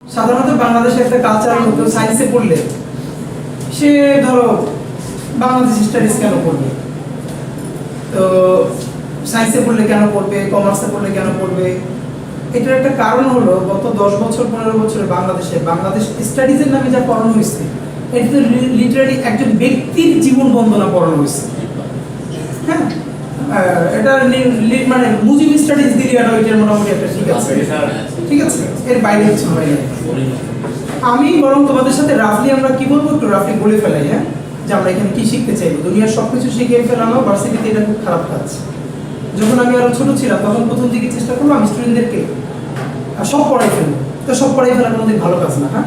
সাধারণত বাংলাদেশে একটা কালচার মতো সায়েন্সে পড়লে সে ধরো বাংলাদেশ স্টাডিজ কেন পড়বে, তো সায়েন্সে পড়লে কেন পড়বে, কমার্সে পড়লে কেন পড়বে, এটার একটা কারণ হলো গত 10 বছর 15 বছরে বাংলাদেশ স্টাডিজের নামে যা পড়ানো হয়েছে এটা তো লিটারালি একজন ব্যক্তির জীবন বন্দনা পড়ানো হয়েছে। হ্যাঁ, এটা মানে মুজিব স্টাডিজ দিলে আর ওইটার মোটামুটি একটা ঠিক আছে, এর বাইরে কিছু হয় না। আমি বরং তোমাদের সাথে রাফলি আমরা কি বলবো একটু রাফলি বলে ফেলাই, হ্যাঁ, যে আমরা এখানে কি শিখতে চাইবো। দুনিয়ার সবকিছু শিখে ফেলানো ভার্সিটিতে এটা খুব খারাপ কাজ। যখন আমি আরো ছোট ছিলাম তখন প্রথম দিকে চেষ্টা করলাম স্টুডেন্টদেরকে সব পড়াই ফেলবো, তো সব পড়াই ফেলা কোনোদিন ভালো কাজ না। হ্যাঁ,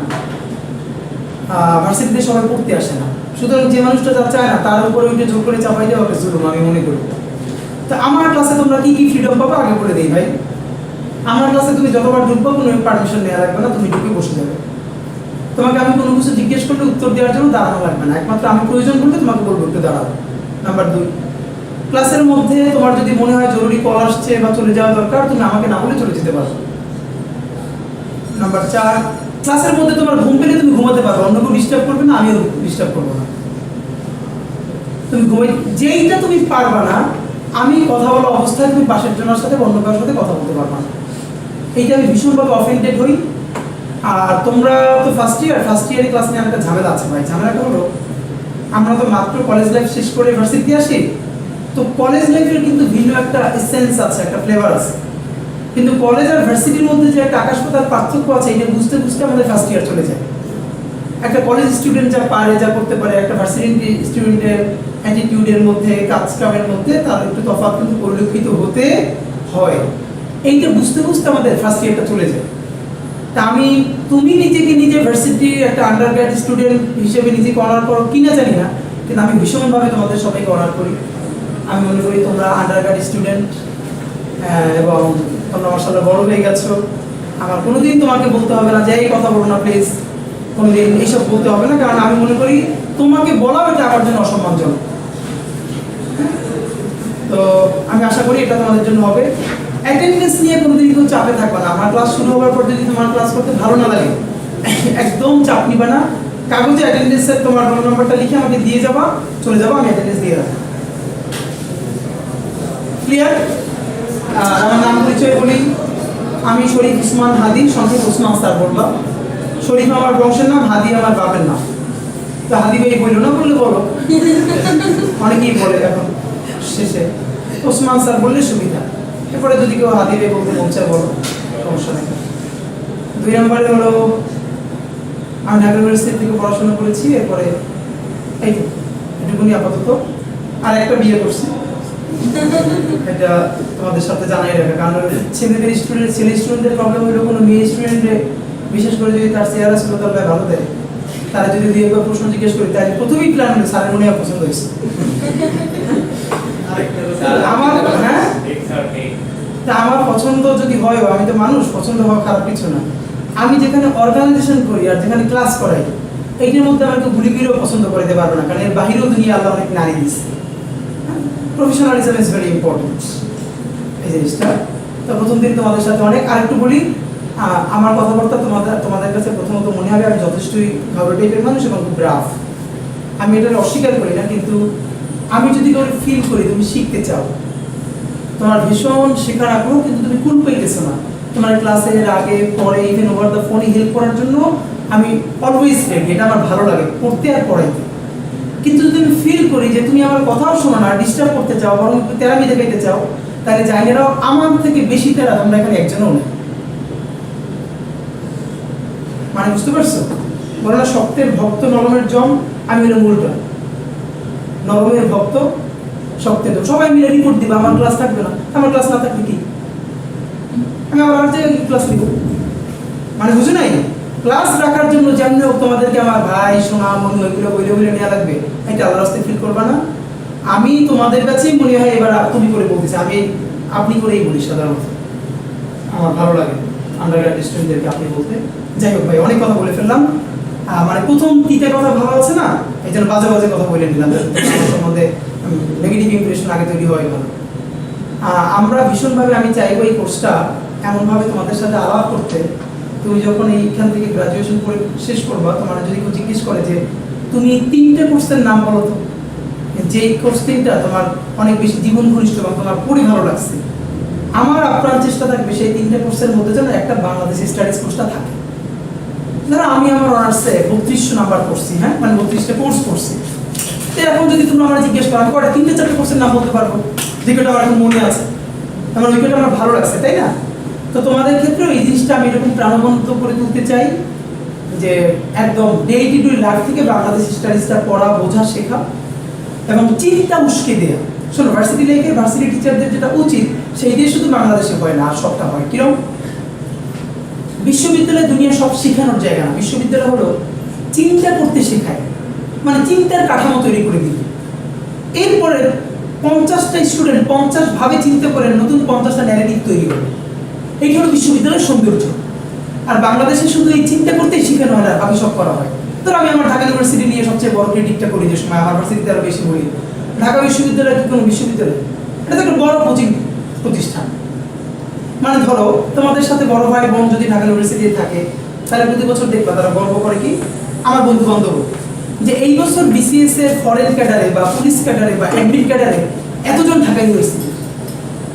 ভার্সিটিতে সবাই পড়তে আসে না, সুতরাং যে মানুষটা যা চায় না তার উপরে ওইটা জোর করে চাপাই দেওয়া হবে জুলুম আমি মনে করি। তো আমার ক্লাসে তোমরা কি কি ফ্রিডম পাবো আগে বলে দিই ভাই। আমার ক্লাসে তুমি যতবার ঢুকবো কোনো পারমিশন নেওয়া লাগবে না, তুমি ঢুকে বসে যাবে। তোমাকে আমি কোনো কিছু জিজ্ঞেস করলে উত্তর দেওয়ার জন্য দাঁড়ানো লাগবে না, একমাত্র আমি প্রয়োজন করলে তোমাকে বলবো একটু দাঁড়াও। নাম্বার 2, ক্লাসের মধ্যে তোমার যদি মনে হয় জরুরি কল আসছে বা চলে যাওয়া দরকার, তুমি আমাকে না বলে চলে যেতে পারো। নাম্বার 4, ক্লাসের মধ্যে তোমার ঘুম পেলে তুমি ঘুমাতে পারো, অন্য কেউ ডিস্টার্ব করবে না, আমিও ডিস্টার্ব করবো না। তুমি ঘুমাই যেইটা তুমি পারবা না, আমি কথা বলা অবস্থায় তুমি পাশের জনের সাথে অন্য কারোর সাথে কথা বলতে পারবা না। এইটা আমি ভীষণভাবে অফেন্ডেড হই। আর তোমরা তো ফার্স্ট ইয়ারে ক্লাস নিয়ে একটা ঝামেলা আছে ভাই। ঝামেলাটা হলো আমরা তো মাত্র কলেজ লাইফ শেষ করে ইউনিভার্সিটি আসি, তো কলেজ লাইফের কিন্তু ভিন্ন একটা এসেন্স আছে, একটা ফ্লেভার আছে। কিন্তু কলেজ আর ভার্সিটির মধ্যে যে একটা আকাশ পাতাল পার্থক্য আছে, এটা বুঝতে বুঝতে আমাদের ফার্স্ট ইয়ার চলে যায়। একটা কলেজ স্টুডেন্ট যা পারে, যা করতে পারে, একটা ভার্সিটি স্টুডেন্টের অ্যাটিটিউডের মধ্যে, কাজকামের মধ্যে তার একটু তফাৎ কিন্তু পরিলক্ষিত হতে হয়। এইটা বুঝতে বুঝতে আমাদের ফার্স্ট ইয়ারটা চলে যায়। তা তুমি নিজেকে নিজে ভার্সিটির একটা আন্ডারগ্রেড স্টুডেন্ট হিসেবে নিজেকে অনার করো কিনা জানি না, কিন্তু আমি ভীষণভাবে তোমাদের সবাইকে অনার করি। আমি মনে করি তোমরা আন্ডারগ্রেড স্টুডেন্ট এবং তোমরা মাশাআল্লাহ বড় হয়ে গেছো। আমার কোনোদিন তোমাকে বলতে হবে না যে এই কথা বলো না প্লিজ, কোনোদিন এইসব বলতে হবে না, কারণ আমি মনে করি তোমাকে বলা এটা আমার জন্য অসম্মানজনক। তো আমি আশা করি এটা তোমাদের জন্য হবে। অ্যাটেন্ডেন্স নিয়ে কোনোদিন কেউ চাপে থাকবে না। আমার ক্লাস শুরু হওয়ার পর যদি তোমার ক্লাস করতে ভালো না লাগে, একদম চাপ নিবে না। কাগজে অ্যাটেন্ডেন্সের তোমার রোল নাম্বারটা লিখে আমাকে দিয়ে যাবা, চলে যাবো, আমি অ্যাটেন্ডেন্স দিয়ে রাখবো। ক্লিয়ার? আমার নাম পরিচয় বলি, আমি শরীফ উসমান হাদি, সংক্ষেপ উসমান স্যার বললাম। শরীফ আমার বংশের নাম, হাদি আমার বাপের নাম। তো হাদি ভাই বললো না, বললে বলো, অনেকেই বলে এখন শেষে ওসমান স্যার বললে সুবিধা। এরপরে যদি কেউ হাদি ভাই বলতে মন চায় বলো, সমস্যা নেই। 2 নম্বরে হলো আমি ঢাকা ইউনিভার্সিটি থেকে পড়াশোনা করেছি, এরপরে এই এটুকুনি আপাতত। আর একটা বিয়ে করছি, এটা তোমাদের সাথে জানাই রাখা, কারণ ছেলে স্টুডেন্টদের প্রবলেম হলো কোনো মেয়ে স্টুডেন্টে বিশেষ করে যদি তার চেহারা ছিল তাহলে ভালো দেয়, তারা যদি 2-1 প্রশ্ন জিজ্ঞেস করি তাহলে প্রথমেই প্ল্যান হলো স্যারের মনে হয় পছন্দ হয়েছে আমার। হ্যাঁ, তা আমার পছন্দ যদি হয়, আমি তো মানুষ, পছন্দ হওয়া খারাপ কিছু না। আমি যেখানে অর্গানাইজেশন করি আর যেখানে ক্লাস করাই, এইটার মধ্যে আমাকে গুলি গুলিও পছন্দ করতে পারবে না, কারণ এর বাহিরেও দুনিয়া আল্লাহ অনেক নারী দিচ্ছে। প্রফেশনালিজম ইজ ভেরি ইম্পর্টেন্ট এই জিনিসটা। তো প্রথম দিন তোমাদের সাথে অনেক, আরেকটু বলি, আমার কথাবার্তা তোমাদের কাছে প্রথমত মনে হবে আমি যথেষ্টই ভালো টাইপের মানুষ এবং খুব রাফ। আমি এটা অস্বীকার করি না, কিন্তু আমি যদি করে ফিল করি তুমি শিখতে চাও, তোমার ভীষণ শেখার আগ্রহ, কিন্তু তুমি কুল পাইতেছো না, তোমার ক্লাসের আগে পরে ইভেন ওভার দ্য ফোনে হেল্প করার জন্য আমি অলওয়েজ রেডি, এটা আমার ভালো লাগে পড়তে আর পড়াইতে। কিন্তু যদি আমি ফিল করি যে তুমি আমার কথাও শোনো না, ডিস্টার্ব করতে চাও, বরং তেরামি দেখাইতে চাও, তাহলে জাইনেরাও আমার থেকে বেশি তেরা তোমরা এখানে একজনও নেই। মানে বুঝতে পারছো? বলো না শক্তের ভক্ত নরমের জম, আমি হলো মূলটা। নরমের ভক্ত শক্তের জম, সবাই মিলে রিপোর্ট দিবে আমার ক্লাস থাকবে না, আমার ক্লাস না থাকবে কি, আমি আবার আর জায়গায় ক্লাস নিব। মানে বুঝো নাই, ক্লাস রাখার জন্য যেমন হোক তোমাদেরকে আমার ভাই সোনা মনে ওইগুলো বইলে বইলে নেওয়া লাগবে, এটা আল্লাহর রাস্তায় ফিল করবা না। আমি তোমাদের কাছেই মনে হয় এবার তুমি করে বলতেছি, আমি আপনি করেই বলি সাধারণত, আমার ভালো লাগে আন্ডারগ্রেড স্টুডেন্টদেরকে আপনি বলতে। যাই হোক ভাই, অনেক কথা বলে ফেললাম। মানে প্রথম 3টা কথা ভালো আছে না, এই জন্য বাজে বাজে কথা বলে নিলাম, সম্বন্ধে নেগেটিভ ইমপ্রেশন আগে তৈরি হয় ভালো। আমরা ভীষণভাবে আমি চাইবো এই কোর্সটা এমনভাবে তোমাদের সাথে আলাপ করতে তুমি যখন এইখান থেকে গ্রাজুয়েশন করে শেষ করবা, তোমার যদি কেউ জিজ্ঞেস করে যে তুমি এই 3টে কোর্সের নাম বলো তো, যে কোর্স 3টা তোমার অনেক বেশি জীবন ঘনিষ্ঠ এবং তোমার খুবই ভালো লাগছে, আমার আপ্রাণ চেষ্টা থাকবে সেই 3টে কোর্সের মধ্যে যেন একটা বাংলাদেশি স্টাডিজ কোর্সটা থাকে। ধরো আমি আমার অনার্সে 3200 নাম্বার করছি, হ্যাঁ, মানে 32টা কোর্স করছি। তো এখন যদি তুমি আমার জিজ্ঞেস করো, আমি কয়টা 3টে-4টে কোর্সের নাম বলতে পারবো, যেটা আমার এখন মনে আছে, আমার ওইটা আমার ভালো লাগছে, তাই না? তো তোমাদের ক্ষেত্রেও এই জিনিসটা আমি এরকম প্রাণবন্ত করে তুলতে চাই যে একদম ডে টু ডে লাইফ থেকে বাংলাদেশি স্টাডিজটা পড়া, বোঝা, শেখা এবং চিন্তা উস্কে দেওয়া। শোনো, ভার্সিটি লাইফে ভার্সিটি টিচারদের যেটা উচিত সেই দিয়ে শুধু বাংলাদেশে হয় না, আর সবটা হয় কিরকম। বিশ্ববিদ্যালয় দুনিয়া সব শেখানোর জায়গা না, বিশ্ববিদ্যালয় হলো চিন্তা করতে শেখায়, মানে চিন্তার কাঠামো তৈরি করে দিবে। এরপরে 50টা স্টুডেন্ট 50 ভাবে চিন্তা করে নতুন 50টা ন্যারেটিভ তৈরি হবে। এইটা হলো বিশ্ববিদ্যালয়ের সৌন্দর্য। আর বাংলাদেশে শুধু এই চিন্তা করতেই শেখানো হয় না, বাকি সব করা হয়। ধর আমি আমার ঢাকা ইউনিভার্সিটি নিয়ে সবচেয়ে বড় ক্রিটিকটা করি যে সময় আমার ভার্সিটিতে আরো বেশি বলি, ঢাকা বিশ্ববিদ্যালয় কি কোনো বিশ্ববিদ্যালয়? এটা তো একটা বড় কোচিং প্রতিষ্ঠান। মানে ধরো তোমাদের সাথে বড় ভাই বোন যদি ঢাকা ইউনিভার্সিটিতে থাকে, তাহলে প্রতি বছর দেখবা তারা গর্ব করে কি, আমার বন্ধু বান্ধব, যে এই বছর বিসিএস এর ফরেন ক্যাডারে বা পুলিশ ক্যাডারে বা এডমিন ক্যাডারে এতজন ঢাকা ইউনিভার্সিটি,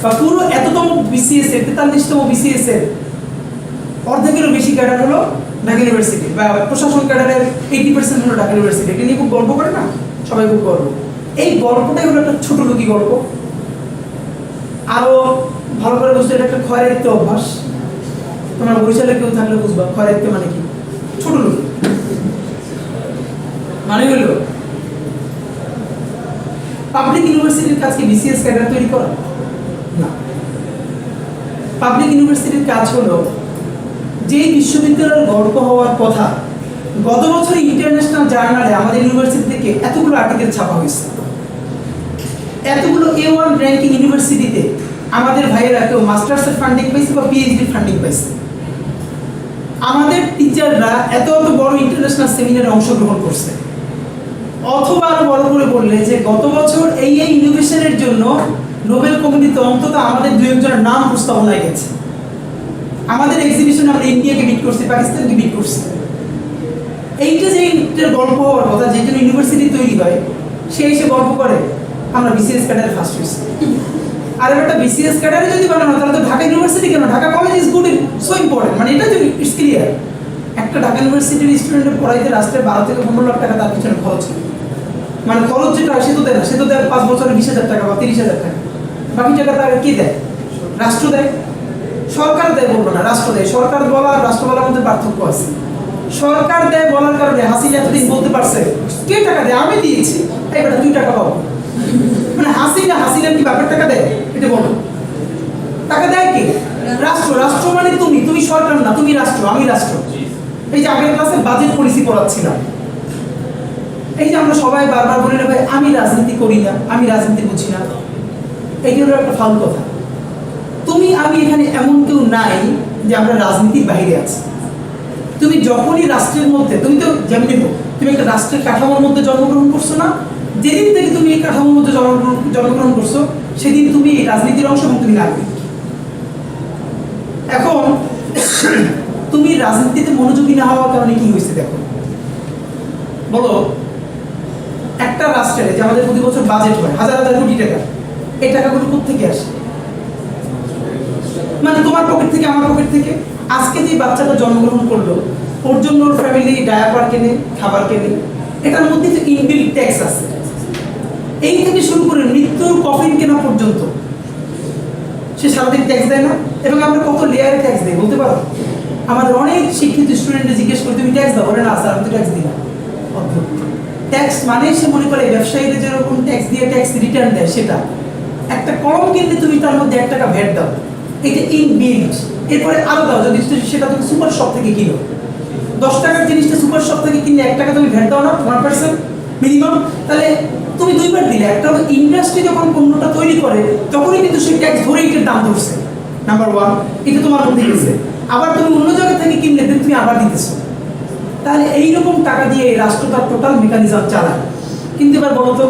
বা পুরো এততম বিসিএস এর 43তম বিসিএস এর অর্ধেকেরও বেশি ক্যাডার হলো ঢাকা ইউনিভার্সিটি, বা প্রশাসন ক্যাডারের 80% হলো ঢাকা ইউনিভার্সিটি। এটা নিয়ে খুব গর্ব করে না, সবাই খুব গর্ব। এই গল্পটাই হলো একটা ছোট লোকি গল্প। আরো ভালো করে বুঝতে, এটা একটা খয়রাইত্য অভ্যাস। তোমার বরিশালে কেউ থাকলে বুঝবা খয়রাইত্য মানে কি। ছোট লোকি মানে হলো পাবলিক ইউনিভার্সিটির কাজ কি বিসিএস ক্যাডার তৈরি করা না। পাবলিক ইউনিভার্সিটির কাজ হলো যেই বিশ্ববিদ্যালয়ের গর্ব হওয়ার কথা, গত বছর ইন্টারন্যাশনাল জার্নালে আমাদের ইউনিভার্সিটি থেকে এতগুলো আর্টিকেল ছাপা হয়েছে, এতগুলো A1 র্যাঙ্কিং ইউনিভার্সিটিতে আমাদের ভাইয়েরা কেউ মাস্টার্সের ফান্ডিং পাইছে বা পিএইচডি ফান্ডিং পাইছে। আমাদের টিচাররা এত এত বড় ইন্টারন্যাশনাল সেমিনারে অংশগ্রহণ করছে। অথবা আরো বড় করে বললে যে গত বছর এই ইনোভেশনের জন্য নোবেল কমিটিতে অন্তত আমাদের 2-1 নাম প্রস্তাবনায় গেছে। আমাদের এক্সিবিশনে আমরা ইন্ডিয়াকে বিট করছি, পাকিস্তানকে বিট করছি। এইটা যে গল্প হওয়ার কথা, যে জন্য ইউনিভার্সিটি তৈরি হয়, সে এসে গল্প করে আমরা বিসিএস ক্যাডারে ফার্স্ট হয়েছি। আর একটা বিসিএস ক্যাডারে যদি বানানো, তাহলে তো ঢাকা ইউনিভার্সিটি কেন, Dhaka college is good, so important. মানে এটা যদি ইটস ক্লিয়ার, একটা ঢাকা ইউনিভার্সিটির স্টুডেন্টের পড়াইতে রাস্তায় 12 থেকে 15 লাখ টাকা তার পিছনে খরচ। মানে খরচ যেটা হয় সে তো দেয় না, সে তো দেয় 5 বছরে 20,000 টাকা বা 30,000 টাকা। বাকি টাকা তার কি দেয়? রাষ্ট্র দেয়। সরকার দেয় বলবো না, রাষ্ট্র দেয়। সরকার বলা আর রাষ্ট্র বলার মধ্যে পার্থক্য আছে। সরকার দেয় বলার কারণে হাসিনা এতদিন বলতে পারছে কে টাকা দেয়, আমি দিয়েছি, এই বেটা 2 টাকা পাবো। মানে হাসিনা কি বাপের টাকা দেয়? এটা বলো, টাকা দেয় কি? রাষ্ট্র। রাষ্ট্র মানে তুমি সরকার না, তুমি রাষ্ট্র, আমি রাষ্ট্র। এই যে আগের ক্লাসে বাজেট পলিসি পড়াচ্ছিলাম, এই যে আমরা সবাই বারবার বলি না ভাই আমি রাজনীতি করি না, আমি রাজনীতি বুঝি না, এইটা হলো একটা ফাউল কথা। তুমি আমি এখানে এমন কেউ নাই যে আমরা রাজনীতির বাইরে আছি। তুমি যখনই রাষ্ট্রের মধ্যে, তুমি তো যেমনি তুমি একটা রাষ্ট্রের কাঠামোর মধ্যে জন্মগ্রহণ করছো না, যেদিন থেকে তুমি এই কাঠামোর মধ্যে জন্মগ্রহণ করছো সেদিন তুমি এই রাজনীতির অংশ এবং তুমি নাগরিক। এখন তুমি রাজনীতিতে মনোযোগী না হওয়ার কারণে কি হয়েছে দেখো, বলো। একটা রাষ্ট্রের যে আমাদের প্রতি বছর বাজেট হয় 1000 কোটি টাকা, এই টাকাগুলো কোথেকে আসে? মানে তোমার পকেট থেকে, আমার পকেট থেকে। আজকে যে বাচ্চাটা জন্মগ্রহণ করলো, ওর জন্য ওর ফ্যামিলি ডায়াপার কেনে, খাবার কেনে, এটার মধ্যে যে ইনবিল্ট ট্যাক্স আছে, এই থেকে শুরু করে মৃত্যুর কফিন কেনা পর্যন্ত সে সারাদিন ট্যাক্স দেয় না। এবং আমরা কত লেয়ারে ট্যাক্স দিই বলতে পারো? আমাদের অনেক শিক্ষিত স্টুডেন্টরা জিজ্ঞেস করে তুমি ট্যাক্স দাও, বলে না স্যার আমি তো ট্যাক্স দিই না। অদ্ভুত। ট্যাক্স মানে সে মনে করে ব্যবসায়ীরা যেরকম ট্যাক্স দিয়ে ট্যাক্স রিটার্ন দেয় সেটা। একটা কলম কিনলে তুমি তার মধ্যে 1 টাকা ভ্যাট দাও, এটা ইনবিল্ট। এরপরে আরো দাও যদি সেটা তুমি সুপার শপ থেকে কিনো, 10 টাকার জিনিসটা সুপার শপ থেকে কিনলে 1 টাকা তুমি ভ্যাট দাও না, 1% মিনিমাম। তাহলে তুমি 2 বার দিলে। একটা ইন্ডাস্ট্রি যখন পণ্যটা তৈরি করে তখনই কিন্তু সেই ট্যাক্স ধরে এটার দাম ধরছে। নাম্বার 1, এটা তোমার মধ্যে গেছে। আবার তুমি অন্য জায়গা থেকে কিনলে তুমি আবার দিতেছো। তাহলে এইরকম টাকা দিয়ে এই রাষ্ট্র তার টোটাল মেকানিজম চালায়। কিন্তু এবার বলো তো,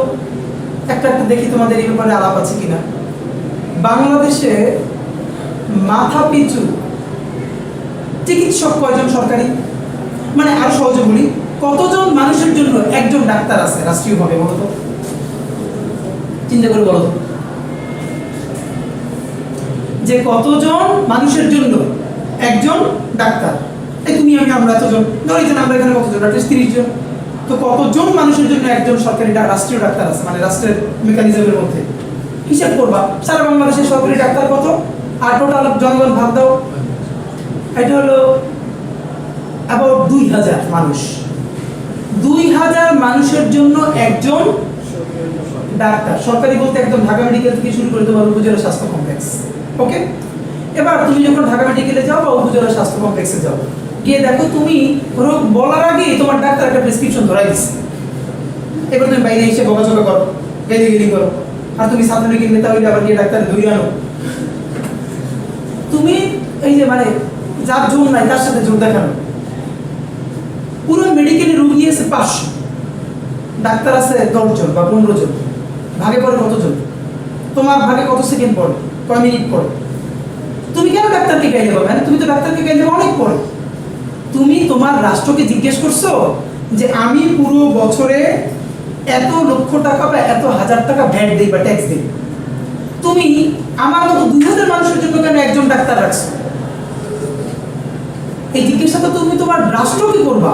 একটা দেখি তোমাদের এই ব্যাপারে আলাপ আছে কিনা। বাংলাদেশে মাথা পিছু চিকিৎসক কয়জন সরকারি? মানে আরো সহজে বলি, কতজন মানুষের জন্য একজন ডাক্তার আছে রাষ্ট্রীয়ভাবে বলতো? চিন্তা করে বলো তো, যে কতজন মানুষের জন্য একজন ডাক্তার? এই তুমি আমি আমরা এতজন, ধরি যে আমরা এখানে কতজন, 30 জন। তো কতজন মানুষের জন্য একজন সরকারি রাষ্ট্রীয় ডাক্তার আছে, মানে রাষ্ট্রের মেকানিজমের মধ্যে? হিসাব করবা, সারা বাংলাদেশের সরকারি ডাক্তার কত, আর টোটাল জনগণ ভাগ দাও, এটা হলো অ্যাবাউট 2000 মানুষ। 2000 মানুষের জন্য একজন ডাক্তার, সরকারি বলতে একদম ঢাকা মেডিকেল থেকে শুরু করে তোমার উপজেলা স্বাস্থ্য কমপ্লেক্স। ওকে, এবার তুমি যখন ঢাকা মেডিকেলে যাও বা উপজেলা স্বাস্থ্য কমপ্লেক্সে যাও, গিয়ে দেখো তুমি রোগ বলার আগে তোমার ডাক্তার একটা প্রেসক্রিপশন ধরাই দিচ্ছে। এবার তুমি বাইরে এসে বকাঝকা করো, গালিগালি করো, আর তুমি ছাত্রলীগের নেতা হইলে আবার গিয়ে ডাক্তার ধরে আনো। তুমি এই যে মানে যার জোর নাই তার সাথে জোর দেখানো। পুরো মেডিকেলে রোগী আছে 500, ডাক্তার আছে 10 জন বা 15 জন, ভাগে পড়ে কতজন? তোমার ভাগে কত সেকেন্ড পড়ে, কয় মিনিট পড়ে? তুমি কেন ডাক্তারকে গাইলে পাবে? তুমি তো ডাক্তারকে গাইলে অনেক পড়ে। তুমি তোমার রাষ্ট্রকে জিজ্ঞেস করছো যে আমি পুরো বছরে এত লক্ষ টাকা বা এত হাজার টাকা ভ্যাট দিই বা ট্যাক্স দিই, তুমি আমার মতো 2000 মানুষের জন্য কেন একজন ডাক্তার রাখছো? এই জিজ্ঞাসা তো তুমি তোমার রাষ্ট্রকে করবা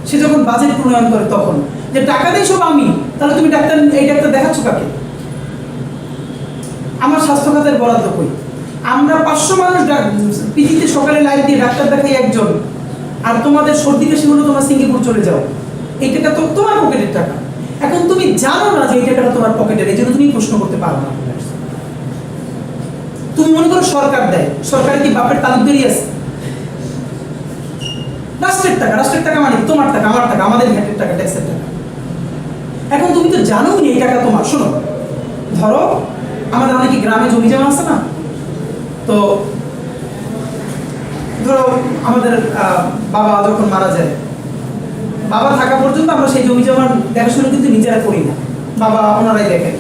সে যখন বাজেট প্রণয়ন করে তখন, যে টাকা দেই সব আমি, তাহলে তুমি ডাক্তার এই ডাক্তার দেখাচ্ছ কাকে? আমার স্বাস্থ্য খাতের বরাদ্দ কই? আমরা 500 মানুষ পিজিতে সকালে লাইট দিয়ে ডাক্তার দেখাই একজন, আর তোমাদের সর্দি কাশি হলো তোমার সিঙ্গাপুর চলে যাও, এই টাকা তো তোমার পকেটের টাকা। এখন তুমি জানো না যে এই টাকাটা তোমার পকেটের, এই জন্য তুমি প্রশ্ন করতে পারো না। তুমি মনে করো সরকার দেয়, সরকারে কি বাপের তালুকদারি আছে? রাষ্ট্রের টাকা, রাষ্ট্রের টাকা মানে তোমার টাকা, আমার টাকা, আমাদের ভ্যাটের টাকা, ট্যাক্সের টাকা। এখন তুমি তো জানো না এই টাকা তোমার। শোনো, ধরো আমাদের অনেকে গ্রামে জমি জমা আছে না, তো ধরো আমাদের বাবা যখন মারা যায়, বাবা থাকা পর্যন্ত আমরা সেই জমি জমার দেখাশোনা কিন্তু নিজেরা করি না, বাবা ওনারাই দেখেন।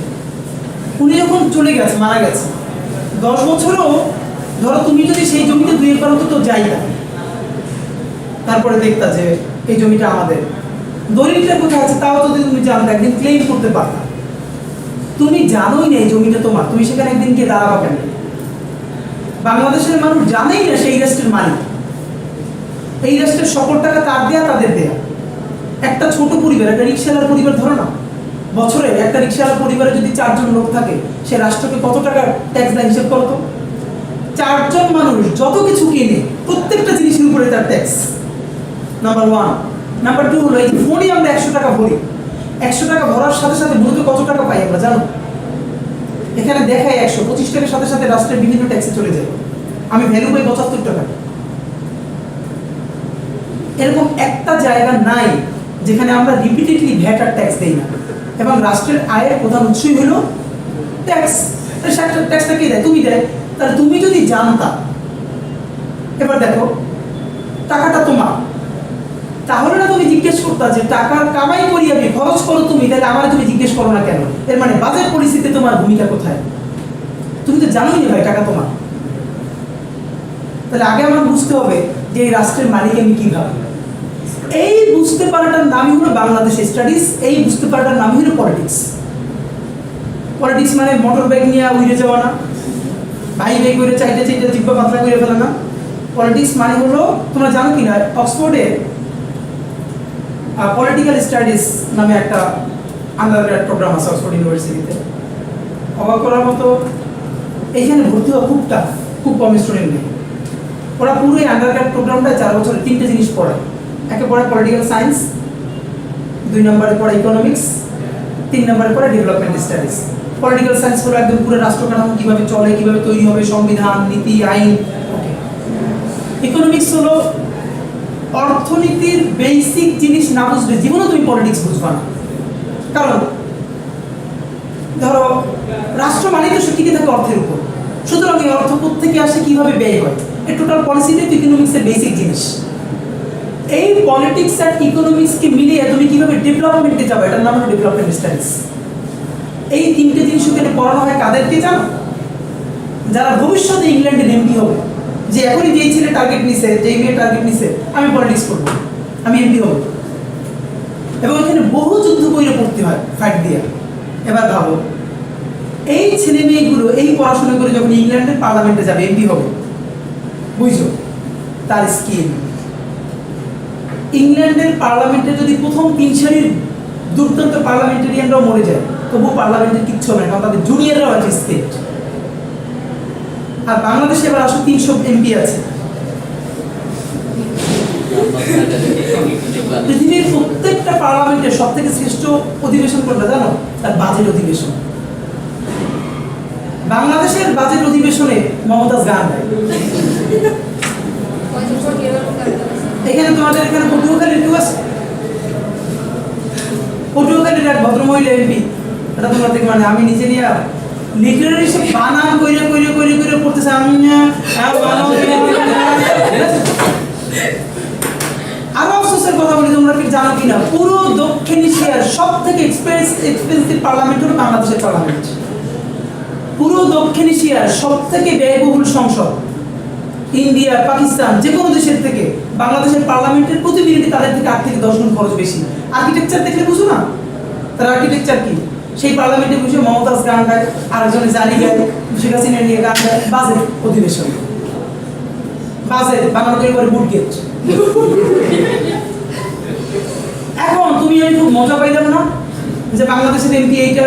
উনি যখন চলে গেছে, মারা গেছে, 10 বছরও ধরো তুমি যদি সেই জমিতে 2 একর তো যাইতা, তারপরে দেখতা যে এই জমিটা আমাদের, দলিলটা কোথায় আছে তাও যদি তুমি জানতে, একদিন ক্লেম করতে পারতা। তুমি জানোই না এই জমিটা তোমার, তুমি সেখানে একদিন গিয়ে দাঁড়াবা কেন? বাংলাদেশের মানুষ জানেই না সেই রাষ্ট্রের মালিক, এই রাষ্ট্রের সকল টাকা তার দেয়া, তাদের দেয়া। একটা ছোট পরিবার, একটা রিক্সাওয়ালার পরিবার ধরো না, বছরে একটা রিক্সাওয়ালার পরিবারে যদি 4 জন লোক থাকে, সে রাষ্ট্রকে কত টাকা ট্যাক্স দেয় হিসেব করো তো। 4 জন মানুষ যত কিছু কিনে প্রত্যেকটা জিনিসের উপরে তার ট্যাক্স, নাম্বার 1। নাম্বার 2 হলো এই ফোনে আমরা 100 টাকা ভরি, 100 টাকা ভরার সাথে সাথে মূলত কত টাকা পাই আমরা জানো? এখানে দেখায় 125 টাকার সাথে সাথে রাষ্ট্রের বিভিন্ন ট্যাক্সে চলে যায়, আমি ভ্যালু পাই 75 টাকা। এরকম একটা জায়গা নাই যেখানে আমরা রিপিটেডলি ভ্যাট আর ট্যাক্স দেই না, এবং রাষ্ট্রের আয়ের প্রধান উৎসই হলো ট্যাক্স। ট্যাক্সটা কে দেয়? তুমি দেয়। তাহলে তুমি যদি জানতা, এবার দেখো টাকাটা তোমার, তাহলে না তুমি জিজ্ঞেস করতা যে টাকা কামাই করি আমি, খরচ করো তুমি, তাহলে আমার তুমি জিজ্ঞেস করো না কেন? এর মানে বাজেট পরিস্থিতিতে তোমার ভূমিকা কোথায়? তুমি তো জানোই না ভাই টাকা তোমার। তাহলে আগে আমার বুঝতে হবে যে এই রাষ্ট্রের মালিক আমি কিভাবে। এই বুঝতে পারাটার নামই হলো বাংলাদেশ স্টাডিজ, এই বুঝতে পারাটার নামই হলো পলিটিক্স। পলিটিক্স মানে মোটর বাইক নিয়ে উড়ে যাওয়া না, ভাই ভাই করে চাইতে চাইতে জিব্বা পাতলা করে ফেলে না। পলিটিক্স মানে হলো, তোমরা জানো কিনা, অক্সফোর্ডে পলিটিক্যাল স্টাডিজ নামে একটা আন্ডারগ্রেড প্রোগ্রাম আছে অক্সফোর্ড ইউনিভার্সিটিতে। অবাক করার মতো, এইখানে ভর্তি হওয়া খুব টাফ, খুব কম স্টুডেন্ট নেই। ওরা পুরো এই আন্ডারগ্রেড প্রোগ্রামটা 4 বছরে 3টে জিনিস পড়ায়। একে পড়ায় পলিটিক্যাল সায়েন্স, 2 নম্বরে পড়ে ইকোনমিক্স, 3 নম্বরে পড়ে ডেভেলপমেন্ট স্টাডিজ। পলিটিক্যাল সায়েন্স হলো একদম পুরো রাষ্ট্র কাঠামো কীভাবে চলে, কীভাবে তৈরি হবে, সংবিধান, নীতি, আইন। ইকোনমিক্স হলো অর্থনীতির বেসিক জিনিস না বুঝলে জীবনে তুমি পলিটিক্স বুঝবা না। কারণ ধরো রাষ্ট্র মানে তো সে টিকে থাকে অর্থের উপর, সুতরাং এই অর্থ থেকে আসে, কিভাবে ব্যয় হয়, এই টোটাল পলিসিটাই তো ইকোনমিক্সের বেসিক জিনিস। এই পলিটিক্স আর ইকোনমিক্সকে মিলিয়ে তুমি কিভাবে ডেভেলপমেন্টে যাবে, এটার নাম হলো ডেভেলপমেন্ট স্টাডিজ। এই 3টে জিনিস ওখানে পড়ানো হয় কাদেরকে জানো? যারা ভবিষ্যতে ইংল্যান্ডে এমপি হবে, যে এখনই যেই ছেলে টার্গেট নিছে, যেই মেয়ে টার্গেট নিছে, আমি পলিটিক্স করবো, আমি এমপি হব, এবং এখানে বহু যুদ্ধ করে পড়তে হয় ফাইট দিয়ে। এবার ভাবো এই ছেলে মেয়েগুলো এই পড়াশোনা করে যখন ইংল্যান্ডের পার্লামেন্টে যাবে, এমপি হবে, বুঝছো তার স্কিম। ইংল্যান্ডের পার্লামেন্টে যদি প্রথম 3 সারির দুর্দান্ত পার্লামেন্টারিয়ানরাও মরে যায়, তবু পার্লামেন্টের কিচ্ছু হবে না, কারণ তাদের জুনিয়ররাও আছে স্টেট। আর বাংলাদেশে এবার আসলে 300 এমপি আছে। পৃথিবীর প্রত্যেকটা পার্লামেন্টের সব থেকে শ্রেষ্ঠ অধিবেশন কোনটা জানো? তার বাজেট অধিবেশন। বাংলাদেশের বাজেট অধিবেশনে মমতাজ গান গায়। এখানে তোমাদের এখানে পটুয়াখালীর কেউ আছে? পটুয়াখালীর এক ভদ্রমহিলা এমপি, এটা তোমরা দেখবে, মানে আমি নিজে নিয়ে লিটারারি সব বানান কইরে কইরে কইরে কইরে পড়তেছে। আমি আরো অফসোসের কথা বলি, তোমরা কি জানো কিনা, পুরো দক্ষিণ এশিয়ার সব থেকে এক্সপেন্সিভ পার্লামেন্ট হলো বাংলাদেশের পার্লামেন্ট। পুরো দক্ষিণ এশিয়ার সব থেকে ব্যয়বহুল সংসদ, ইন্ডিয়া, পাকিস্তান, যে কোনো দেশের থেকে বাংলাদেশের পার্লামেন্টের প্রতি মিনিটে তাদের থেকে 8 থেকে 10 গুণ খরচ বেশি। আর্কিটেকচার দেখলে বুঝো না তার আর্কিটেকচার কি? সেই পার্লামেন্টে বসে মমতাজ গান গায়, আরেকজনে জারি গায়, শেখ হাসিনা নিয়ে গান গায়। বাজেট অধিবেশন, বাজেট বানানো করে বুট গেট। এখন তুমি আমি খুব মজা পাইলাম না যে বাংলাদেশের এমপি এইটা,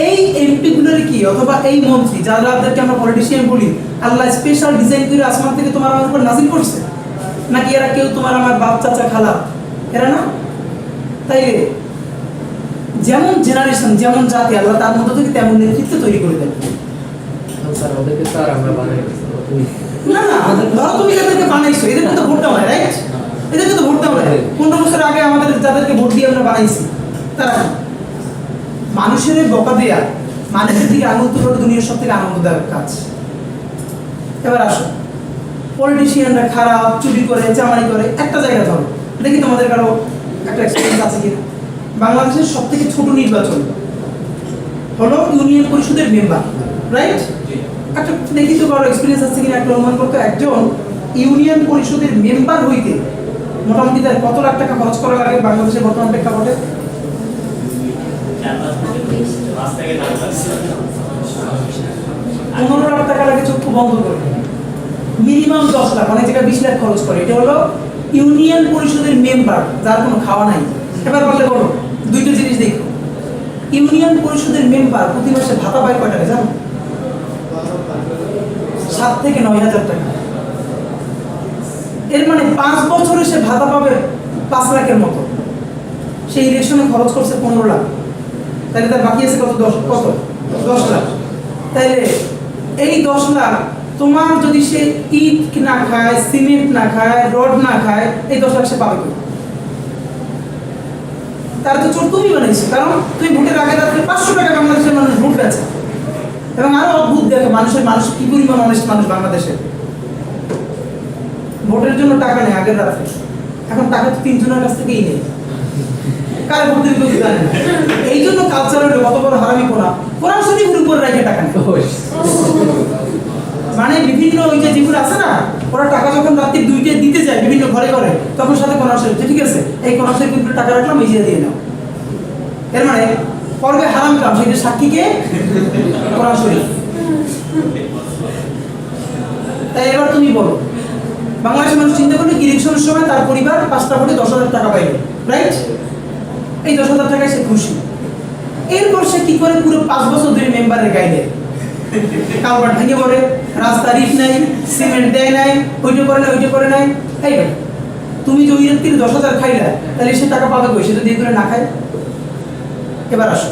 এই এমপি গুলোর কি, অথবা এই মন্ত্রী যাদেরকে আমরা পলিটিশিয়ান বলি, আল্লাহ স্পেশাল ডিজাইন করে আসমান থেকে তোমার আমার উপর নাজিল করছে নাকি এরা কেউ তোমার আমার বাপ চাচা খালা? এরা না। তাই যেমন জেনারেশন, যেমন জাতি, আল্লাহ তার মধ্যে থেকে তেমন নেতৃত্ব তৈরি করে দেন। না না, ধরো তুমি যাদেরকে বানাইছো, এদেরকে তো ভোট দেওয়া হয়, রাইট? এদেরকে তো ভোট দেওয়া হয়। 15 বছর আগে আমাদের যাদেরকে ভোট দিয়ে আমরা বানাইছি, তারা মানুষের বকা দেয়া, মানুষের দিকে আঙুল তোলা দুনিয়ার সব থেকে আনন্দদায়ক কাজ। এবার আসো, পলিটিশিয়ানরা খারাপ, চুরি করে, চামারি করে, একটা জায়গা ধরো, দেখি তোমাদের কারো একটা এক্সপিরিয়েন্স আছে কিনা। বাংলাদেশের সব থেকে ছোট নির্বাচন হলো ইউনিয়ন পরিষদের মেম্বার, রাইট? একটা দেখি তো কারো এক্সপিরিয়েন্স আছে কিনা, একটা অনুমান করতো। একজন ইউনিয়ন পরিষদের মেম্বার হইতে মোটামুটি তার কত লাখ টাকা খরচ করা লাগে বাংলাদেশের বর্তমান প্রেক্ষাপটে? 15 লাখ টাকা লাগে চক্ষু বন্ধ করে, মিনিমাম 10 লাখ, অনেক জায়গায় 20 লাখ খরচ করে। এটা হলো ইউনিয়ন পরিষদের মেম্বার, যার কোনো খাওয়া নাই। এবার বললে বলো, দুইটা জিনিস দেখো, ইউনিয়ন পরিষদের মেম্বার প্রতি মাসে ভাতা পায় কয় টাকা জানো? 7 থেকে 9 হাজার টাকা। এর মানে 5 বছরে সে ভাতা পাবে 5 লাখের মতো। সেই ইলেকশনে খরচ করছে 15 লাখ, তাহলে তার বাকি আছে কত? 10 লাখ। তাহলে এই 10 লাখ তোমার যদি সে ইট না খায়, সিমেন্ট না খায়, রড না খায়, এই 10 লাখ সে পাবে কি? তার তো চোর তুমি বানাইছো, কারণ তুমি ভোটের আগে রাত্রে 500 টাকা বাংলাদেশের মানুষ ভোট পেয়েছে। এবং আরো অদ্ভুত দেখো, মানুষ কি পরিমাণ অনেস্ট মানুষ বাংলাদেশে। ভোটের জন্য টাকা নেই আগের রাত্রে, এখন টাকা তো 3 জনের কাছ থেকেই নেই, কারে ভোট দিতে কেউ জানে না। এই জন্য কালচারের কত বড় হারামি কোরআন শরীফের উপর রেখে টাকা নেই। মানে বিভিন্ন ওই যে যেগুলো আছে না, ওরা টাকা যখন রাত্রি 2টায় দিতে যায় বিভিন্ন ঘরে ঘরে, তখন সাথে কোরআন শরীফ, ঠিক আছে এই কোরআন শরীফের টাকা রাখলাম, এই দিয়ে নাও। এর মানে পর্বে হারাম কাম, সেটা সাক্ষীকে কোরআন শরীফ। তাই এবার তুমি বলো, বাংলাদেশের মানুষ চিন্তা করলে ইলেকশনের সময় তার পরিবার 5টা ভোটে 10,000 টাকা পাইবে, রাইট? এই 10,000 টাকায় সে খুশি। এরপর সে কি করে পুরো 5 বছর ধরে মেম্বারের গাইলে কালভার ভেঙে পড়ে, রাস্তার ইট নাই, সিমেন্ট দেয় নাই, ওইটা করে নাই। এই ভাই, তুমি যে ওই রাত্রির 10,000 খাইলা, তাহলে সে টাকা পাবে কই? সে তো দিয়ে করে না খায়। এবার আসো,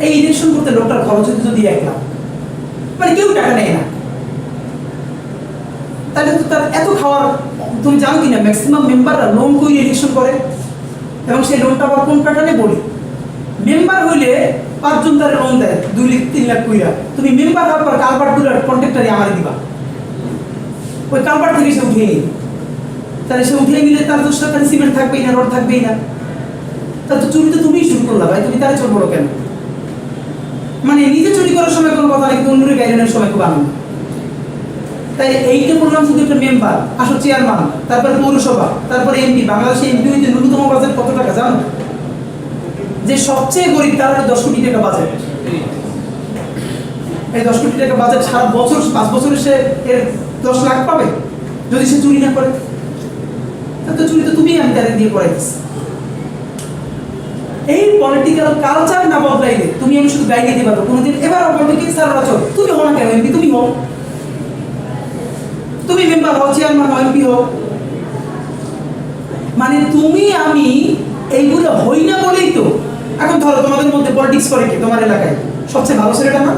এই ইলেকশন করতে লোকটার খরচ হতে যদি 1 লাখ, মানে কেউ টাকা নেয় না, তাহলে তো তার এত খাওয়ার। তুমি জানো কিনা ম্যাক্সিমাম মেম্বাররা লোন করে ইলেকশন করে, এবং সেই লোনটা আবার কোন প্যাটার্নে বলি, মেম্বার হইলে 5 জন তার লোন দেয় 2 লাখ 3 লাখ কইরা। তুমি মেম্বার হওয়ার পর কালভার্ট তুলার কন্ট্রাক্টরই আমারে দিবা, ওই কালভার্ট থেকে সে উঠিয়ে নিই। তাহলে সে উঠিয়ে নিলে তার তো সরকারি সিমেন্ট থাকবেই না, রড থাকবেই না। তার তো চুরি তো তুমিই শুরু করলা ভাই, তুমি তারে চোর বলো কেন? মানে নিজে চুরি করার সময় কোনো কথা নেই, কিন্তু অন্যের গাইডেনের সময় খুব আনন্দ। তাই এইটা বললাম শুধু একটা মেম্বার, আসো চেয়ারম্যান, তারপরে পৌরসভা, তারপরে এমপি। বাংলাদেশে এমপি হইতে ন্যূনতম বাজেট কত টাকা জানো? যে সবচেয়ে গরিব তার 10 কোটি টাকা বাজেট। এই 10 কোটি টাকা বাজেট সারা বছর 5 বছরে সে এর 10 লাখ পাবে যদি সে চুরি না করে। তো চুরি তো তুমি আমি তাদের দিয়ে করাইতেছি। এই পলিটিক্যাল কালচার না বদলাইলে তুমি আমি শুধু গাইড দিতে পারবো কোনোদিন। এবার বলবে কি স্যার রাচো তুমি হো না কেন এমপি, তুমি হো, তুমি মেম্বার হও, চেয়ারম্যান হও, এমপি হও। মানে তুমি আমি এইগুলো হই না বলেই তো এখন ধরো তোমাদের মধ্যে পলিটিক্স করে কে তোমার এলাকায়? সবচেয়ে ভালো ছেলেটা না,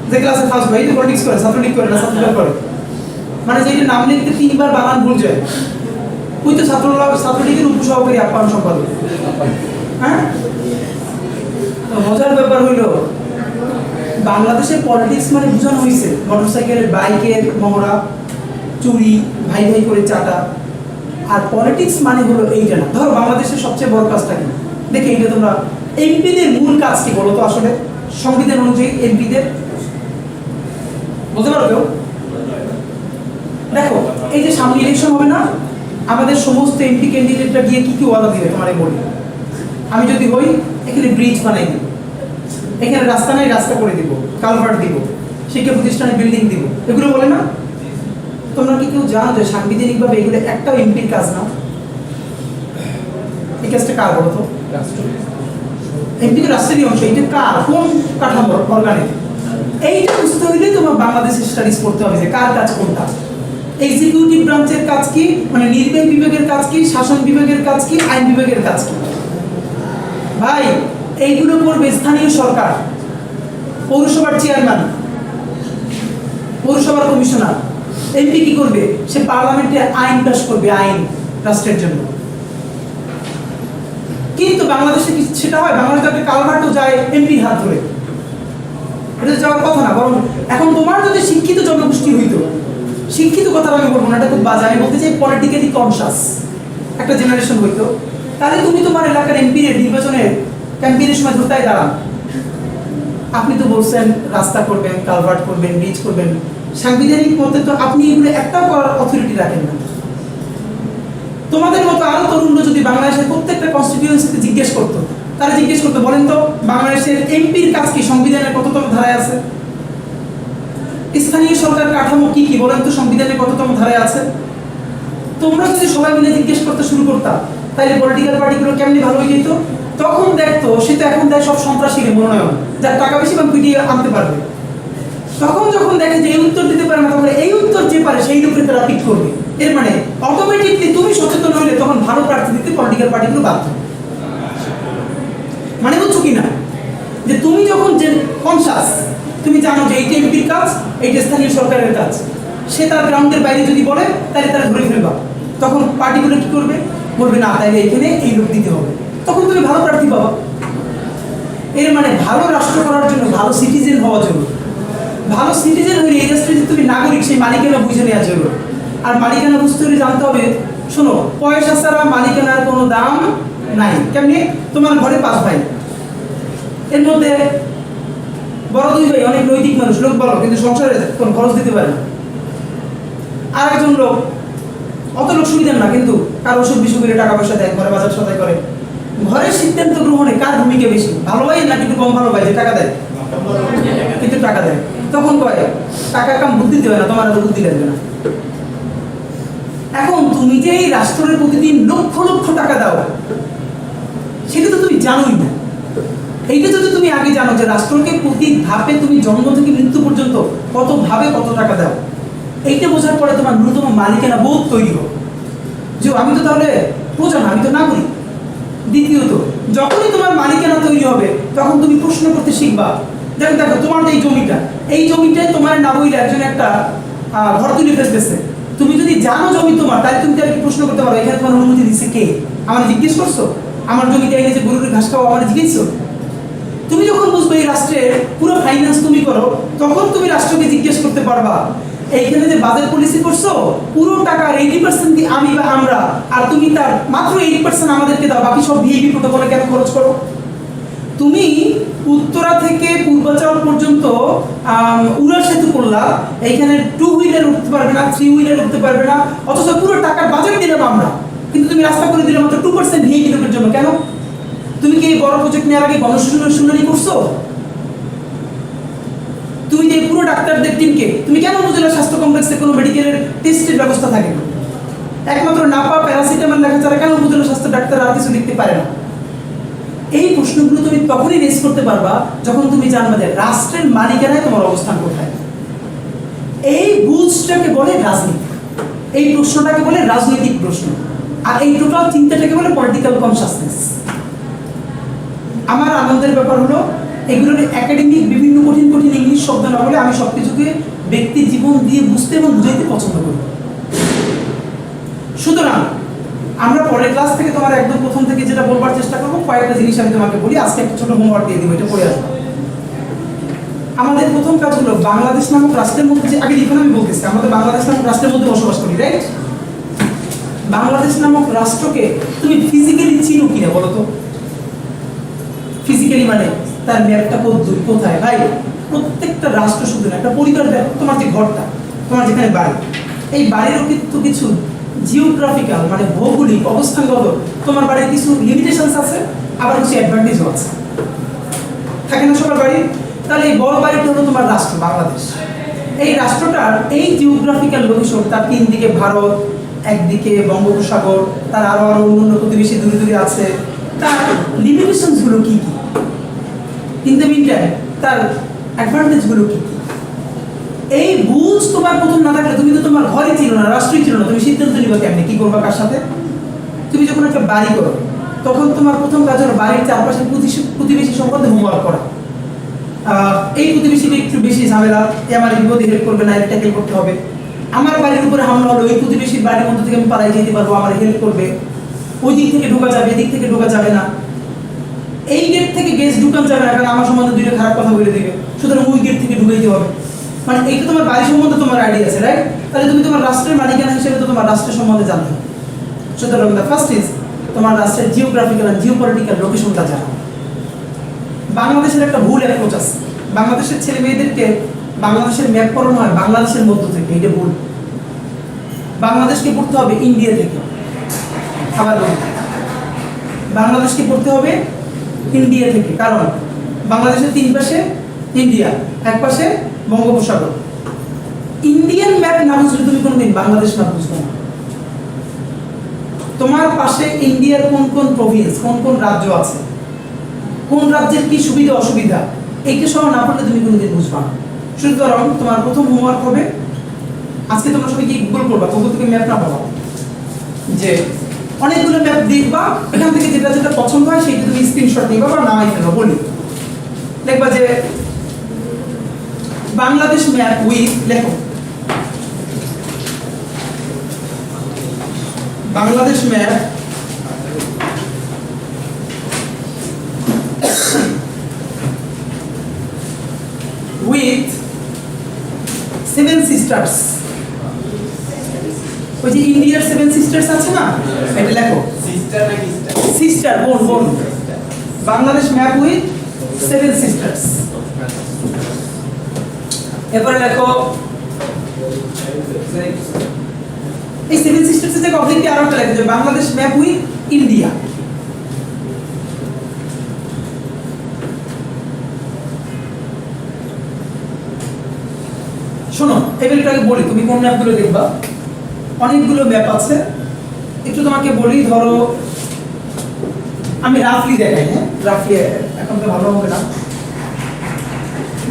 যে ক্লাসে ফার্স্ট হয়, এই তো পলিটিক্স করে, ছাত্রলীগ করে না ছাত্রলীগ করে। মানে যেটা নাম লিখতে 3 বার বানান ভুল যায়, ওই তো ছাত্রলীগের উপসভাপতি আপ্যায়ন সম্পাদক। হ্যাঁ, তো মজার ব্যাপার হইল বাংলাদেশের পলিটিক্স মানে বোঝানো হয়েছে মোটরসাইকেলের বাইকের মহড়া, চুরি, ভাই ভাই করে চাটা। আর পলিটিক্স মানে হলো এইটা না। ধরো বাংলাদেশের সবচেয়ে বড় কাজটা কি দেখে, এইটা তোমরা এমপিদের মূল কাজ কি বলো তো? আসলে সংবিধান অনুযায়ী এমপিদের বলতে পারো কেউ? দেখো, এই যে সামনে ইলেকশন হবে না, আমাদের সমস্ত এমপি ক্যান্ডিডেটরা গিয়ে কি কি ওয়াদা দিবে তোমারে বলি। আমি যদি হই এখানে ব্রিজ বানাই দিব, এখানে রাস্তা নাই রাস্তা করে দিব, কালভার্ট দিব, শিক্ষা প্রতিষ্ঠানে বিল্ডিং দিব, এগুলো বলে না? তোমরা কি কেউ জানো যে সাংবিধানিকভাবে এগুলো একটাও এমপির কাজ না? এই কাজটা কার বলো তো? এমপি তো রাষ্ট্রেরই অংশ। এইটা কার, কোন কাঠামো অর্গানে? এইটা বুঝতে হইলে তোমার বাংলাদেশের স্টাডিজ করতে হবে যে কার কাজ কোনটা। এক্সিকিউটিভ ব্রাঞ্চের কাজ কি, মানে নির্বাহী বিভাগের কাজ কি, শাসন বিভাগের কাজ কি, আইন বিভাগের কাজ কি। ভাই এইগুলো করবে স্থানীয় সরকার, পৌরসভার চেয়ারম্যান, পৌরসভার কমিশনার। এমপি কি করবে? সে পার্লামেন্টে আইন পাস করবে, আইন রাষ্ট্রের জন্য। কিন্তু বাংলাদেশে কি সেটা হয়? বাংলাদেশে একটা কালভার্টও যায় এমপির হাত ধরে, এটা যাওয়ার কথা না। বরং এখন তোমার যদি শিক্ষিত জনগোষ্ঠী হইতো, শিক্ষিত কথা আমি বলবো না, এটা খুব বাজে, আমি বলতে চাই পলিটিক্যালি কনসাস একটা জেনারেশন হইতো, তাহলে তুমি তোমার এলাকার এমপির নির্বাচনের ক্যাম্পেইনের সময় ধরতাই দাঁড়ান। আপনি তো বলছেন রাস্তা করবেন, কালভার্ট করবেন, ব্রিজ করবেন, সাংবিধানিক মতে তো আপনি এগুলো একটাও করার অথরিটি রাখেন না। তোমাদের মতো আরো তরুণরা যদি বাংলাদেশের প্রত্যেকটা কনস্টিটিউয়েন্সিতে জিজ্ঞেস করতো, তারা জিজ্ঞেস করতো বলেন তো বাংলাদেশের এমপির কাজ কি সংবিধানের কততম ধারায় আছে? স্থানীয় সরকার কাঠামো কি কি বলেন তো সংবিধানের কততম ধারায় আছে? তোমরা যদি সবাই মিলে জিজ্ঞেস করতে শুরু করতা, তাহলে পলিটিক্যাল পার্টিগুলো কেমনি ভালো হয়ে যেত। তখন দেখতো সে তো এখন দেয় সব সন্ত্রাসীকে মনোনয়ন, যার টাকা বেশি বা পিটিয়ে আনতে পারবে। তখন যখন দেখে যে এই উত্তর দিতে পারে না, তখন এই উত্তর যে পারে সেই উপরে তারা পিক করবে। এর মানে অটোমেটিকলি তুমি সচেতন হইলে তখন ভালো প্রার্থী দিতে পলিটিক্যাল পার্টিগুলো বাধ্য। মানে বুঝছো কিনা? যে তুমি যখন যে কনসাস, তুমি জানো যে এইটা এমপির কাজ, এইটা স্থানীয় সরকারের কাজ, সে তার গ্রাউন্ডের বাইরে যদি বলে তাহলে তারা ধরে ফেলবা। তখন পার্টিগুলো কি করবে? বলবে না তাইলে এখানে এই লোক দিতে হবে, তখন তুমি ভালো প্রার্থী পাবা। এর মানে ভালো রাষ্ট্র করার জন্য ভালো সিটিজেন হওয়া জরুরি। ভালো সিটিজেন হলে এই রাষ্ট্রে যে তুমি নাগরিক, সেই মালিকানা বুঝে নেওয়া জরুরি। আর মালিকানা বুঝতে হলে জানতে হবে, শোনো, পয়সা ছাড়া মালিকানার কোনো দাম নাই। কেমনি? তোমার ঘরে 5 ভাই, এর মধ্যে বড় 2 ভাই অনেক নৈতিক মানুষ, লোক বলো, কিন্তু সংসারে কোনো খরচ দিতে পারে না। আর একজন লোক অত লোক সুবিধার না, কিন্তু কার ওষুধ বিসুখ করে টাকা পয়সা দেয়, ঘরে বাজার সদাই করে। ঘরের সিদ্ধান্ত গ্রহণে কার ভূমিকা বেশি? ভালো ভাই নাকি একটু কম ভালো ভাই যে টাকা দেয়? কিন্তু টাকা দেয়। তখন কয় টাকা কাম বুদ্ধি দিতে হয় না, তোমার এত বুদ্ধি লাগবে না। এখন তুমি যে এই রাষ্ট্রের প্রতিদিন লক্ষ লক্ষ টাকা দাও, সেটা তো তুমি জানোই না। এইটা যদি তুমি আগে জানো যে রাষ্ট্রকে প্রতি ধাপে তুমি জন্ম থেকে মৃত্যু পর্যন্ত কত ভাবে কত টাকা দাও, এইটা বোঝার পরে তোমার ন্যূনতম মালিকানা বোধ তৈরি হোক যে আমি তো তাহলে প্রজা না, আমি তো নাগরিক। দ্বিতীয়ত, যখনই তোমার মালিকানা তৈরি হবে তখন তুমি প্রশ্ন করতে শিখবা। দেখো দেখো তোমার এই জমিটায় তোমার না বইলে একজন একটা ঘর তুলে ফেলতেছে। তুমি যদি জানো জমি তোমার, তাহলে তুমি তাকে প্রশ্ন করতে পারো এখানে তোমার অনুমতি দিচ্ছে কে? আমার জিজ্ঞেস করছো? আমার জমিটা এনে যে গরুর ঘাস খাওয়া আমার জিজ্ঞেসছো? তুমি যখন বুঝবে এই রাষ্ট্রের পুরো ফাইন্যান্স তুমি করো, তখন তুমি রাষ্ট্রকে জিজ্ঞেস করতে পারবা এইখানে যে বাজেট পলিসি করছো, পুরো টাকার 80% কি আমি বা আমরা, আর তুমি তার মাত্র 80% আমাদেরকে দাও, বাকি সব ভিআইপি প্রোটোকলে কেন খরচ করো? তুমি উত্তরা থেকে পূর্বাচল পর্যন্ত উড়াল সেতু করলা, এইখানে 2 হুইলার উঠতে পারবে না, 3 হুইলার উঠতে পারবে না, অথচ পুরো টাকার বাজেট দিলাম আমরা, কিন্তু তুমি রাস্তা করে দিলে মাত্র 2% ভেহিকেলের জন্য। কেন? তুমি কি এই বড় প্রজেক্ট নেওয়ার আগে গণশুনানি করছো? তুমি যে পুরো ডাক্তারদের টিমকে তুমি কেন উপজেলা স্বাস্থ্য কমপ্লেক্সে কোনো মেডিকেলের টেস্টের ব্যবস্থা থাকে না? একমাত্র নাপা প্যারাসিটামল লেখা ছাড়া কেন উপজেলা স্বাস্থ্য ডাক্তার আর কিছু লিখতে পারে না? এই প্রশ্নগুলো তুমি তখনই রেজ করতে পারবা যখন তুমি জানবে যে রাষ্ট্রের মালিকানায় তোমার অবস্থান কোথায়। এই বুঝটাকে বলে রাজনীতি, এই প্রশ্নটাকে বলে রাজনৈতিক প্রশ্ন, আর এই টোটাল চিন্তাটাকে বলে পলিটিক্যাল কনসাসনেস। আমার আনন্দের ব্যাপার হলো এগুলোর একাডেমিক বিভিন্ন কঠিন কঠিন ইংলিশ শব্দ না বলে আমি সবকিছুকে ব্যক্তি জীবন দিয়ে বুঝতে এবং বুঝাইতে পছন্দ করি। সুতরাং আমরা পরের ক্লাস থেকে তোমার একদম প্রথম থেকে যেটা বলবার চেষ্টা করবো, কয়েকটা জিনিস আমি তোমাকে বলি। আজকে একটা ছোট হোমওয়ার্ক দিয়ে দিব, এটা পড়ে আসবো। আমাদের প্রথম কাজ হলো বাংলাদেশ নামক রাষ্ট্রের মধ্যে যে, আগে লিখুন আমি বলতেছি, আমাদের বাংলাদেশ নামক রাষ্ট্রের মধ্যে বসবাস করি, রাইট? বাংলাদেশ নামক রাষ্ট্রকে তুমি ফিজিক্যালি চিনো কিনা বলো তো? ফিজিক্যালি মানে তার ম্যাপটা কোথায়? ভাই, প্রত্যেকটা রাষ্ট্র শুধু না, একটা পরিবার দেখো, তোমার যে ঘরটা, তোমার যেখানে বাড়ি, এই বাড়িরও কিন্তু কিছু জিওগ্রাফিক্যাল মানে ভৌগোলিক অবস্থানগত তোমার বাড়ির কিছু লিমিটেশনস আছে, আবার কিছু অ্যাডভান্টেজও আছে, থাকে না সবার বাড়ি? তাহলে এই বড় বাড়িটা হলো তোমার রাষ্ট্র বাংলাদেশ। এই রাষ্ট্রটার এই জিওগ্রাফিক্যাল লোকেশন, তার 3 দিকে ভারত, একদিকে বঙ্গোপসাগর, তার আরো অন্যান্য প্রতিবেশী দূরে দূরে আছে, তার লিমিটেশনসগুলো কি কি, ইন দ্য মিন টাইম তার অ্যাডভান্টেজগুলো কি কি, এই বুঝ তোমার প্রথম না থাকলে তুমি তো তোমার ঘরে ছিল না, রাষ্ট্রই ছিল না, তুমি সিদ্ধান্ত নিবা কেমনি কি করবা কার সাথে? তুমি যখন একটা বাড়ি করো তখন তোমার প্রথম কাজ হলো বাড়ির চারপাশে প্রতিবেশী সম্বন্ধে হোমওয়ার্ক করা। এই প্রতিবেশীকে একটু বেশি ঝামেলা, এ আমার বিপদে হেল্প করবে না, এটা ট্যাকেল করতে হবে। আমার বাড়ির উপরে হামলা হলো, ওই প্রতিবেশীর বাড়ির মধ্যে থেকে আমি পালাই যেতে পারবো, আমার হেল্প করবে, ওই দিক থেকে ঢোকা যাবে, এদিক থেকে ঢোকা যাবে না, এই গেট থেকে গেস্ট ঢুকানো যাবে না, কারণ আমার সম্বন্ধে দুইটা খারাপ কথা বলে দিবে, সুতরাং ওই গেট থেকে ঢুকাইতে হবে। মানে এইটা তোমার বাড়ি সম্বন্ধে তোমার আইডিয়া আছে, রাইট? তাহলে তুমি তোমার রাষ্ট্রের মালিকানা হিসেবে তো তোমার রাষ্ট্রের সম্বন্ধে জানতে হবে। সুতরাং দ্য ফার্স্ট ইজ তোমার রাষ্ট্রের জিওগ্রাফিক্যাল এন্ড জিওপলিটিক্যাল লোকেশনটা জানা। বাংলাদেশের একটা ভুল অ্যাপ্রোচ আছে, বাংলাদেশের ছেলে মেয়েদেরকে বাংলাদেশের ম্যাপ করানো হয় বাংলাদেশের মধ্য থেকে, এটা ভুল। বাংলাদেশকে পড়তে হবে ইন্ডিয়া থেকে। আবার বাংলাদেশকে পড়তে হবে ইন্ডিয়া থেকে, কারণ বাংলাদেশের 3 পাশে ইন্ডিয়া, এক পাশে বঙ্গোপসাগর। ইন্ডিয়ান ম্যাপ না বুঝলে তুমি কোনোদিন বাংলাদেশ ম্যাপ বুঝবে না। তোমার পাশে ইন্ডিয়ার কোন কোন প্রভিন্স, কোন কোন রাজ্য আছে, কোন রাজ্যের কি সুবিধা অসুবিধা, এইটা সহ না পড়লে তুমি কোনোদিন বুঝবা না। সুতরাং তোমার প্রথম হোমওয়ার্ক হবে, আজকে তোমরা সবাই কি গুগল করবা, গুগল থেকে ম্যাপ না পাবা, যে অনেকগুলো ম্যাপ দেখবা, এখান থেকে যেটা যেটা পছন্দ হয় সেটা তুমি স্ক্রিনশট নিবা বা নামাই ফেলবা। বলি দেখবা যে বাংলাদেশ ম্যাপ উইথ, লেখো বাংলাদেশ ম্যাপ উইথ 7 সিস্টার্স। ওই যে ইন্ডিয়ার 7 সিস্টার্স আছে না, এটা লেখো। সিস্টার নাকি সিস্টার? বোন, বোন। Bangladesh map with 7 sisters. এরপরে লেখো এই 7 সিস্টার্স এর অবজেক্টে আরো একটা লেখো যে বাংলাদেশ ম্যাপ উইথ ইন্ডিয়া। শোনো, এবার একটু আগে বলি তুমি কোন ম্যাপগুলো দেখবা। অনেকগুলো ম্যাপ আছে, একটু তোমাকে বলি। ধরো আমি রাফলি দেখাই, হ্যাঁ রাফলি, এখন তো ভালো হবে না।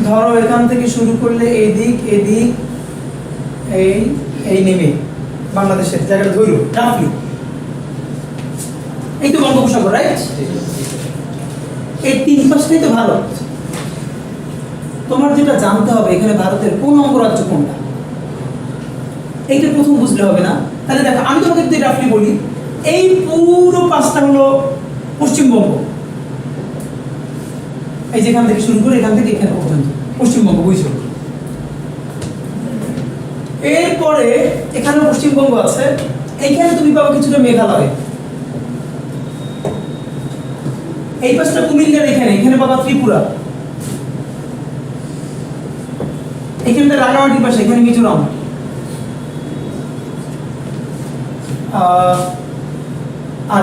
ধরো এখান থেকে শুরু করলে এদিক এদিক এই এই নেমে বাংলাদেশের জায়গাটা ধরো রাফলি, এই তো বঙ্গোপসাগর, রাইট? এই 3 পাশটাই তো ভারত। তোমার যেটা জানতে হবে এখানে ভারতের কোন অঙ্গরাজ্য কোনটা, এইটা প্রথম বুঝলে হবে না। তাহলে দেখো আমি তোমাকে যদি রাফলি বলি, এই পুরো পাঁচটা হলো পশ্চিমবঙ্গ, এই যেখান থেকে শুরু করে এখান থেকে এখানে পর্যন্ত পশ্চিমবঙ্গ, বুঝছো? এরপরে এখানে পশ্চিমবঙ্গ আছে, এইখানে তুমি পাবো কিছুটা মেঘালয়, এই পাশটা কুমিল্লার, এখানে এখানে বাবা ত্রিপুরা, এখানটা রাঙামাটির পাশে, এখানে মিজোরাম। আর